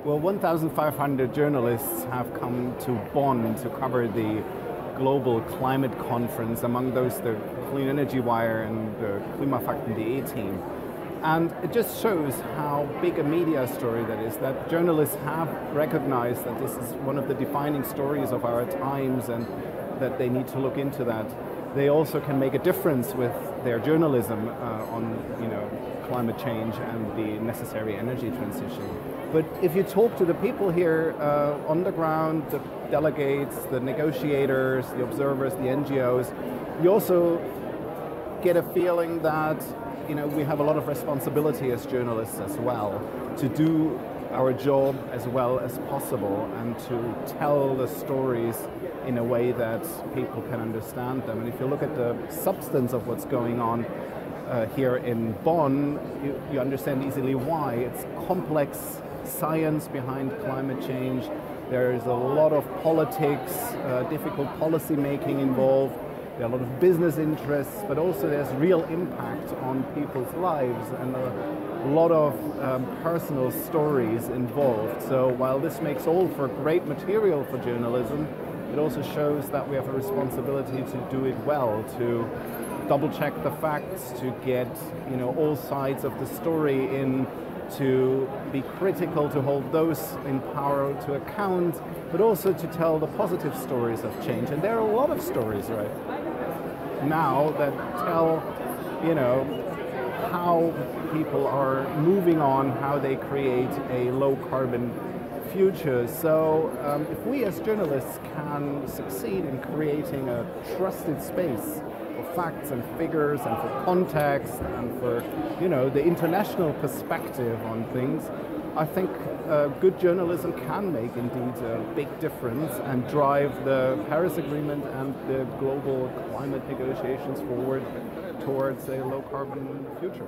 Well, 1,500 journalists have come to Bonn to cover the global climate conference, among those the Clean Energy Wire and the Klimafakten.de team. And it just shows how big a media story that is, that journalists have recognized that this is one of the defining stories of our times and that they need to look into that. They also can make a difference with their journalism on climate change and the necessary energy transition. But if you talk to the people here on the ground, the delegates, the negotiators, the observers, the NGOs, you also get a feeling that we have a lot of responsibility as journalists as well to do our job as well as possible and to tell the stories in a way that people can understand them. And if you look at the substance of what's going on here in Bonn, you understand easily why. It's complex science behind climate change. There's a lot of politics, difficult policy making involved. There are a lot of business interests, but also there's real impact on people's lives and a lot of personal stories involved. So while this makes all for great material for journalism, it also shows that we have a responsibility to do it well, to double check the facts, to get all sides of the story in, to be critical, to hold those in power to account, but also to tell the positive stories of change. And there are a lot of stories right now that tell how people are moving on, how they create a low carbon future. So if we as journalists can succeed in creating a trusted space for facts and figures and for context and for the international perspective on things, I think good journalism can make indeed a big difference and drive the Paris Agreement and the global climate negotiations forward towards a low carbon future.